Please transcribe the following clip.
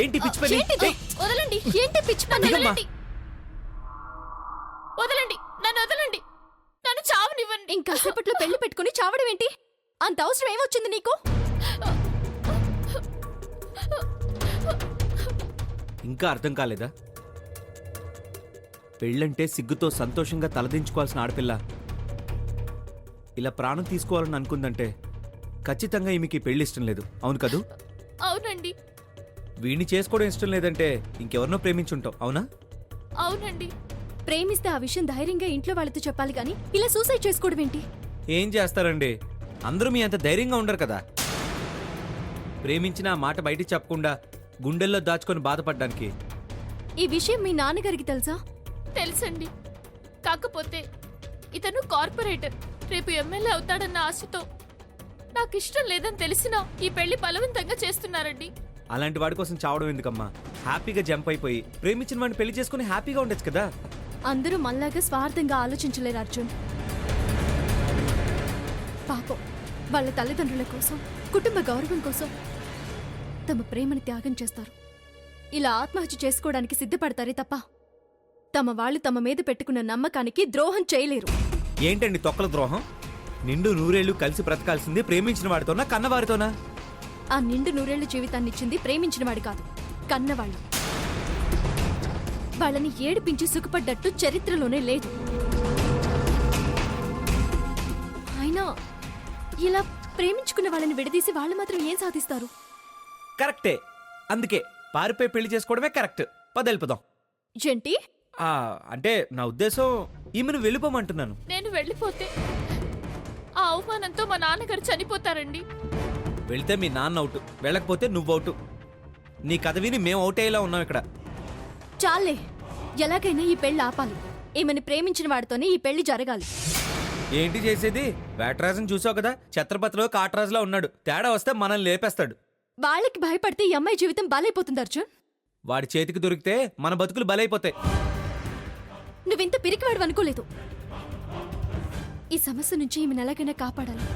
ఏంటి పిచ్చి పని? వదలండి. ఏంటి పిచ్చి పని? వదలండి. వదలండి, నన్ను వదలండి. నన్ను చావనివ్వండి. ఇంకాసేపట్లో పెళ్లి పెట్టుకుని చావడం ఏంటి? అంత అవసరం ఏమొచ్చింది నీకు? ఇంకా అర్థం కాలేదా? పెళ్ళంటే సిగ్గుతో సంతోషంగా తలదించుకోవాల్సిన ఆడపిల్ల ఇలా ప్రాణం తీసుకోవాలని అనుకుందంటే ఖచ్చితంగా ఈమెకి పెళ్లి ఇష్టం లేదు. అవును కదూ? అవునండి. వీడిని చేసుకోవడం ఇష్టం లేదంటే ఇంకెవరినో ప్రేమించుంటావు. అవునా? అవునండి. ప్రేమిస్తే ఆ విషయం ధైర్యంగా ఇంట్లో వాళ్ళతో చెప్పాలి గాని ఇలా సూసైడ్ చేసుకోవడం ఏంటి? ఏం చేస్తారండి, అందరూ మీ అంత ధైర్యంగా ఉండరు కదా. ప్రేమించిన ఆ మాట బయటికి చెప్పకుండా గుండెల్లో దాచుకొని బాధపడ్డానికి. ఈ విషయం మీ నాన్నగారికి తెలుసా? తెలుసండి. కాకపోతే ఇతను కార్పొరేటర్, రేపు ఎమ్మెల్యే అవుతాడన్న ఆశతో నాకు ఇష్టం లేదని తెలిసినా ఈ పెళ్లి బలవంతంగా చేస్తున్నారండి. అలాంటి వాడి కోసం చావడం ఎందుకమ్మా? హ్యాపీగా జంప్ అయిపోయి ప్రేమించిన వాడిని పెళ్లి చేసుకుని హ్యాపీగా ఉండొచ్చు కదా. అందరూ మనలాగా స్వార్థంగా ఆలోచించలేరు అర్జున్. పాపం వాళ్ళ తల్లిదండ్రుల కోసం, కుటుంబ గౌరవం కోసం తమ ప్రేమను త్యాగం చేస్తారు. ఇలా ఆత్మహత్య చేసుకోవడానికి సిద్ధపడతారే తప్ప తమ వాళ్ళు తమ మీద పెట్టుకున్న నమ్మకానికి ద్రోహం చేయలేరు. ఏంటండి తొక్కల ద్రోహం? నిండు నూరేళ్లు కలిసి బ్రతకాల్సింది ప్రేమించిన వాడితోనా కన్నవారితోనా? ఆ నిండు నూరేళ్ల జీవితాన్ని ఇచ్చింది ప్రేమించిన వాడి కాదు, కన్నవాళ్ళు. వాళ్ళని ఏడిపించి సుఖపడ్డట్టు చరిత్రలోనే లేదు. అయినా ఇలా ప్రేమించుకున్న వాళ్ళని విడదీసి వాళ్ళు మాత్రం ఏం సాధిస్తారు? కరెక్టే. అందుకే పారిపోయి పెళ్లి చేసుకోవడమే కరెక్ట్. పదెళ్ళిపోదాం. ఏంటి? అంటే నా ఉద్దేశం ఈమెను వెళ్ళిపోమంటున్నాను. నేను వెళ్ళిపోతే ఆ అవమానంతో మా నాన్నగారు చనిపోతారండి. వెళ్తే మీ నాన్న అవుట్, వెళ్ళకపోతే నువ్వు అవుట్. నీ కథ విని మేము అవుట్ అయ్యేలా ఉన్నాం ఇక్కడ. చాలే, ఎలాగైనా ఈ పెళ్లి ఆపాలి. ఈమెను ప్రేమించిన వాడితోనే ఈ పెళ్లి జరగాలి. ఏంటి చేసేది? వేటరాజుని చూసావు కదా, ఛత్రపతిలో కాటరాజులా ఉన్నాడు. తేడా వస్తే మనల్ని లేపేస్తాడు. వాళ్ళకి భయపడితే ఈ అమ్మాయి జీవితం బలైపోతుంది అర్జున్. వాడి చేతికి దొరికితే మన బతుకులు బలైపోతాయి. నువ్వింత పిరికివాడు అనుకోలేదు. ఈ సమస్య నుంచి ఈమెను ఎలాగైనా కాపాడాలి.